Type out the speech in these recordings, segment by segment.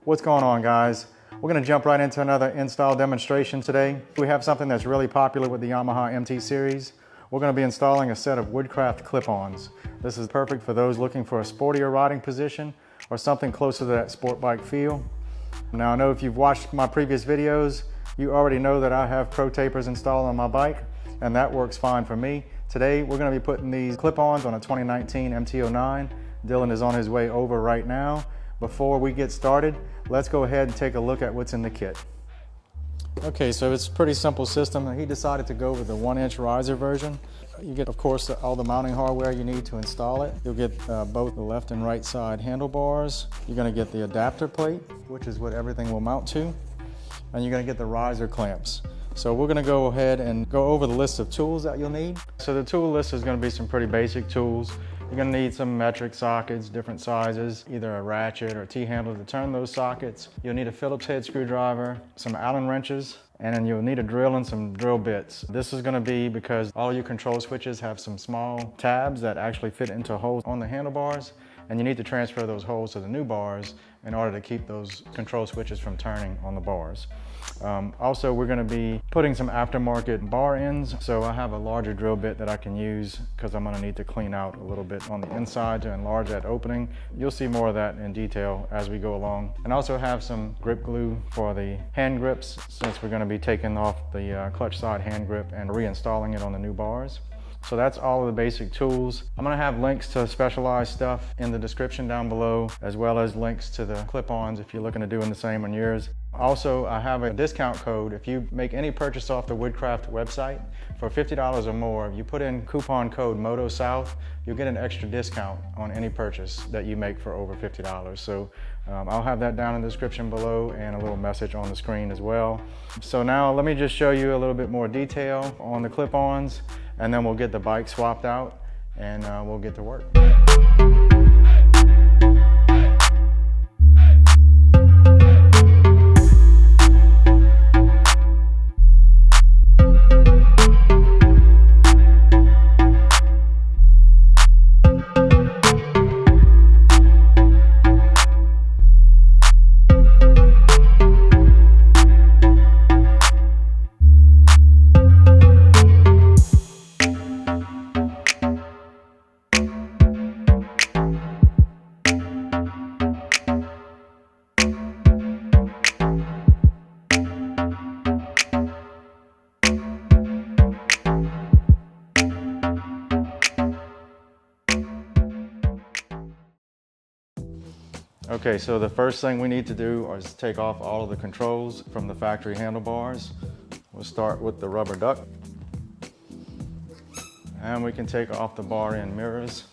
What's going on, guys? We're going to jump right into another install demonstration today. We have something that's really popular with the Yamaha MT series. We're going to be installing a set of Woodcraft clip-ons. This is perfect for those looking for a sportier riding position or something closer to that sport bike feel. Now, I know if you've watched my previous videos, you already know that I have pro tapers installed on my bike, and that works fine for me. Today, we're going to be putting these clip-ons on a 2019 MT-09. Dylan is on his way over right now. Before we get started, let's go ahead and take a look at what's in the kit. Okay, so it's a pretty simple system. He decided to go with the 1-inch riser version. You get, of course, all the mounting hardware you need to install it. You'll get both the left and right side handlebars. You're going to get the adapter plate, which is what everything will mount to. And you're going to get the riser clamps. So we're going to go ahead and go over the list of tools that you'll need. So the tool list is going to be some pretty basic tools. You're going to need some metric sockets, different sizes, either a ratchet or a T-handle to turn those sockets. You'll need a Phillips head screwdriver, some Allen wrenches, and then you'll need a drill and some drill bits. This is going to be because all your control switches have some small tabs that actually fit into holes on the handlebars, and you need to transfer those holes to the new bars in order to keep those control switches from turning on the bars. Also, we're going to be putting some aftermarket bar ends, so I have a larger drill bit that I can use because I'm going to need to clean out a little bit on the inside to enlarge that opening. You'll see more of that in detail as we go along. And also have some grip glue for the hand grips, since we're going to be taking off the clutch side hand grip and reinstalling it on the new bars. So that's all of the basic tools. I'm going to have links to specialized stuff in the description down below, as well as links to the clip-ons if you're looking at doing the same on yours. Also, I have a discount code. If you make any purchase off the Woodcraft website for $50 or more, you put in coupon code MotoSouth, you'll get an extra discount on any purchase that you make for over $50. So I'll have that down in the description below and a little message on the screen as well. So now let me just show you a little bit more detail on the clip-ons, and then we'll get the bike swapped out and we'll get to work. Okay, so the first thing we need to do is take off all of the controls from the factory handlebars. We'll start with the rubber duck. And we can take off the bar end mirrors.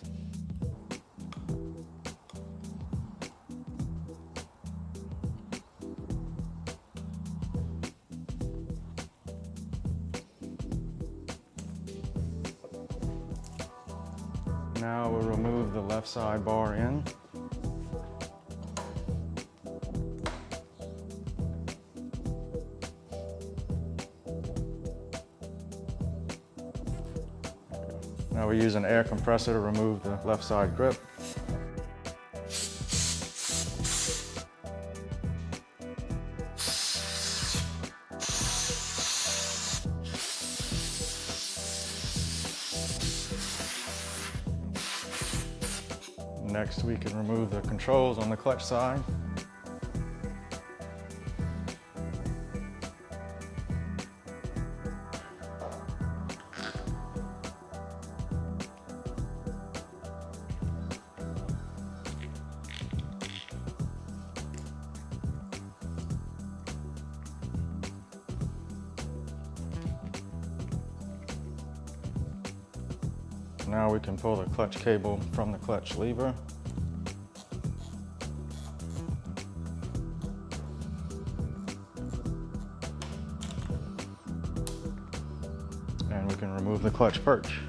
Now we'll remove the left side bar end. Now we use an air compressor to remove the left side grip. Next, we can remove the controls on the clutch side. Now we can pull the clutch cable from the clutch lever. And we can remove the clutch perch.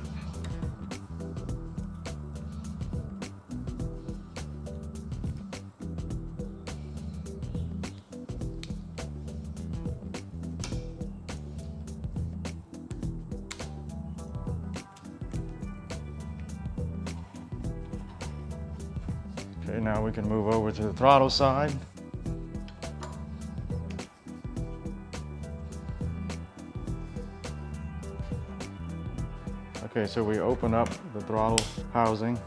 Okay, now we can move over to the throttle side. Okay, so we open up the throttle housing.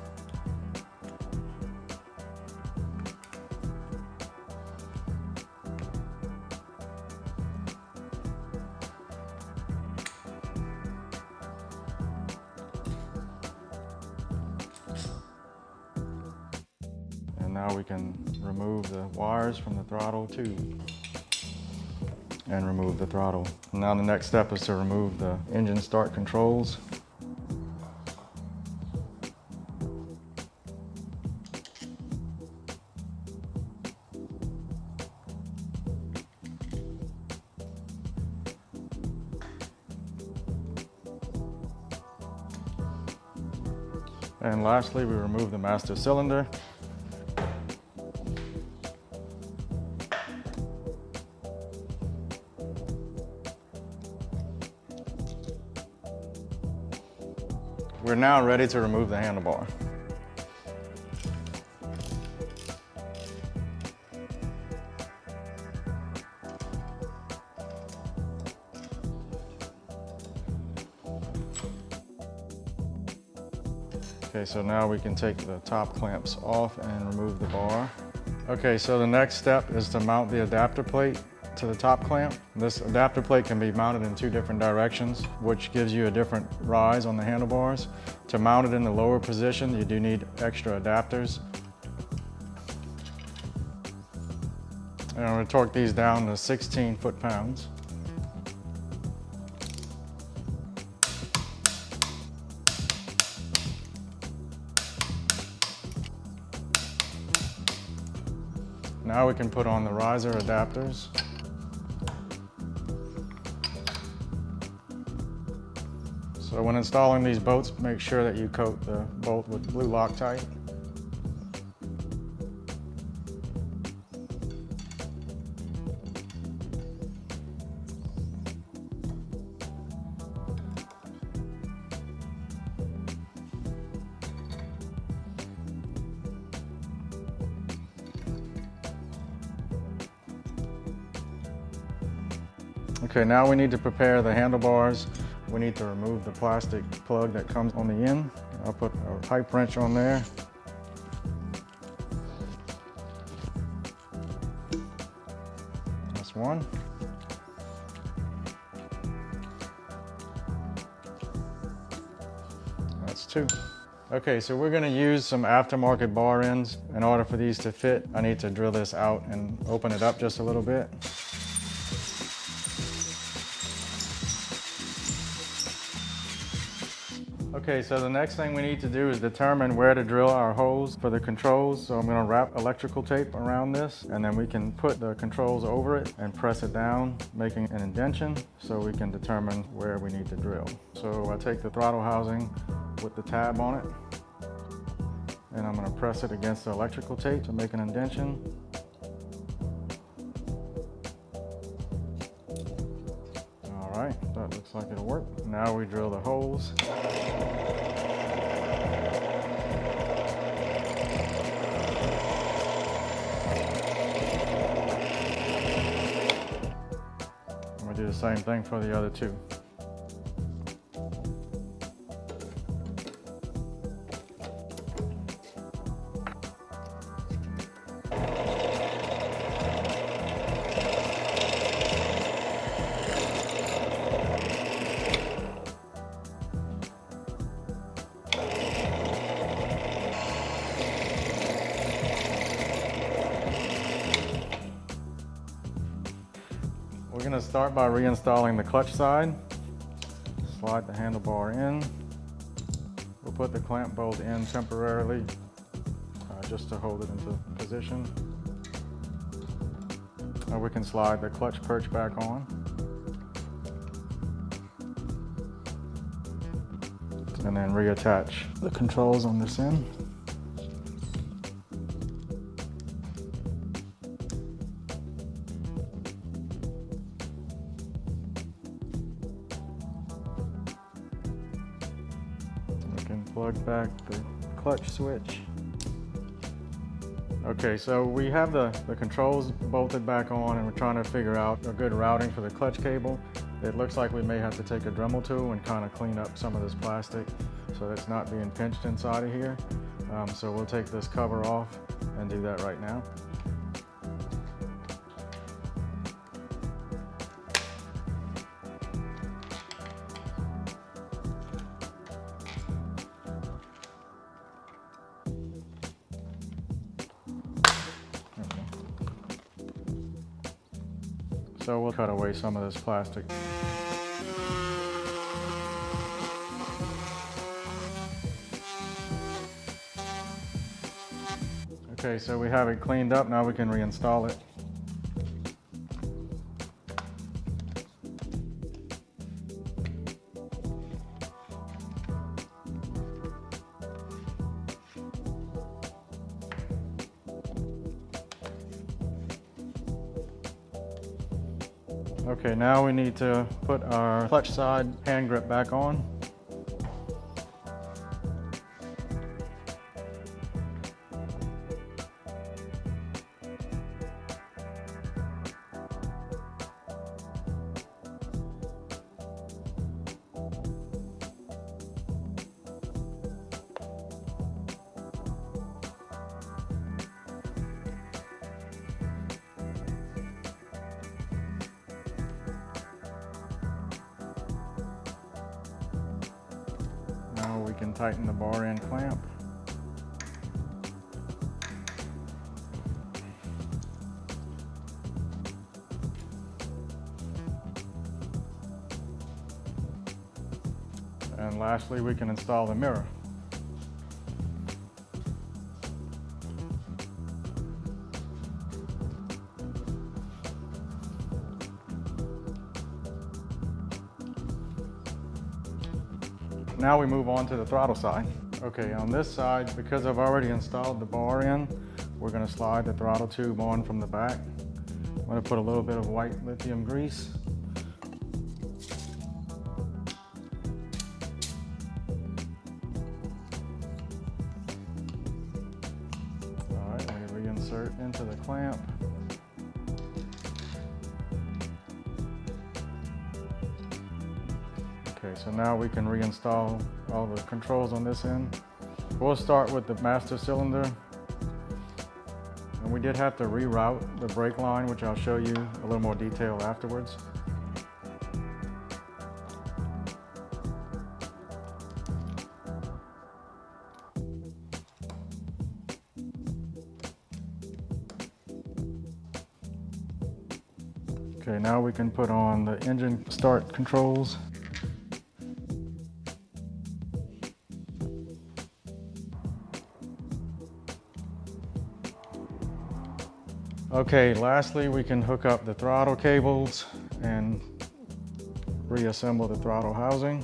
And now we can remove the wires from the throttle tube and remove the throttle. Now the next step is to remove the engine start controls. And lastly, we remove the master cylinder. We're now ready to remove the handlebar. Okay, so now we can take the top clamps off and remove the bar. Okay, so the next step is to mount the adapter plate to the top clamp. This adapter plate can be mounted in 2 different directions, which gives you a different rise on the handlebars. To mount it in the lower position, you do need extra adapters. And I'm going to torque these down to 16 foot-pounds. Now we can put on the riser adapters. So when installing these bolts, make sure that you coat the bolt with blue Loctite. Okay, now we need to prepare the handlebars. We need to remove the plastic plug that comes on the end. I'll put a pipe wrench on there. That's one. That's two. Okay, so we're going to use some aftermarket bar ends. In order for these to fit, I need to drill this out and open it up just a little bit. Okay, so the next thing we need to do is determine where to drill our holes for the controls. So I'm going to wrap electrical tape around this, and then we can put the controls over it and press it down, making an indentation so we can determine where we need to drill. So I take the throttle housing with the tab on it, and I'm going to press it against the electrical tape to make an indentation. All right, that looks like it'll work. Now we drill the holes. And we do the same thing for the other two. We're going to start by reinstalling the clutch side. Slide the handlebar in. We'll put the clamp bolt in temporarily just to hold it into position. We can slide the clutch perch back on. And then reattach the controls on this end. We can plug back the clutch switch. Okay, so we have the controls bolted back on, and we're trying to figure out a good routing for the clutch cable. It looks like we may have to take a Dremel tool and kind of clean up some of this plastic so it's not being pinched inside of here. So we'll take this cover off and do that right now. So we'll cut away some of this plastic. Okay, so we have it cleaned up. Now we can reinstall it. Okay, now we need to put our clutch side hand grip back on. Now we can tighten the bar end clamp. And lastly, we can install the mirror. Now we move on to the throttle side. Okay, on this side, because I've already installed the bar in, we're going to slide the throttle tube on from the back. I'm going to put a little bit of white lithium grease. All right, I'm going to reinsert into the clamp. Okay, so now we can reinstall all the controls on this end. We'll start with the master cylinder. And we did have to reroute the brake line, which I'll show you a little more detail afterwards. Okay, now we can put on the engine start controls. Okay, lastly, we can hook up the throttle cables and reassemble the throttle housing.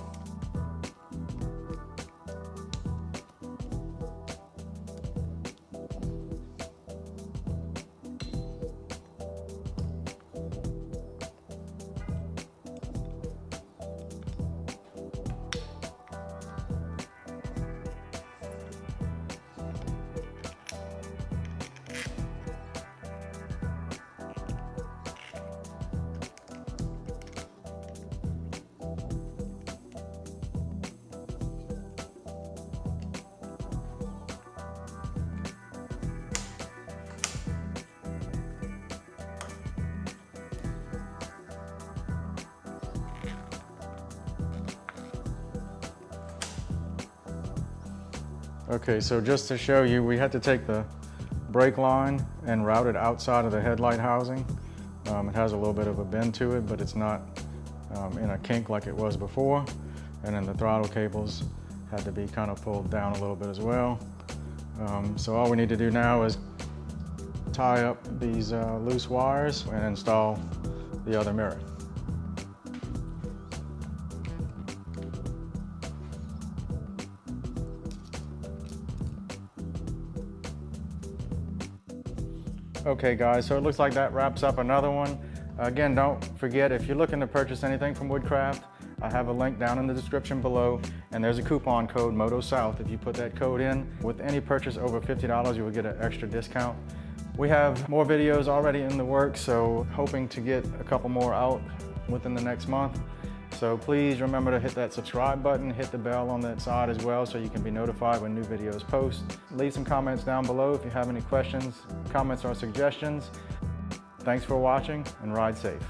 Okay, so just to show you, we had to take the brake line and route it outside of the headlight housing. It has a little bit of a bend to it, but it's not in a kink like it was before. And then the throttle cables had to be kind of pulled down a little bit as well. So all we need to do now is tie up these loose wires and install the other mirror. Okay guys, so it looks like that wraps up another one. Again, don't forget, if you're looking to purchase anything from Woodcraft, I have a link down in the description below. And there's a coupon code MotoSouth. If you put that code in, with any purchase over $50, you will get an extra discount. We have more videos already in the works, so hoping to get a couple more out within the next month. So please remember to hit that subscribe button, hit the bell on that side as well so you can be notified when new videos post. Leave some comments down below if you have any questions, comments, or suggestions. Thanks for watching, and ride safe.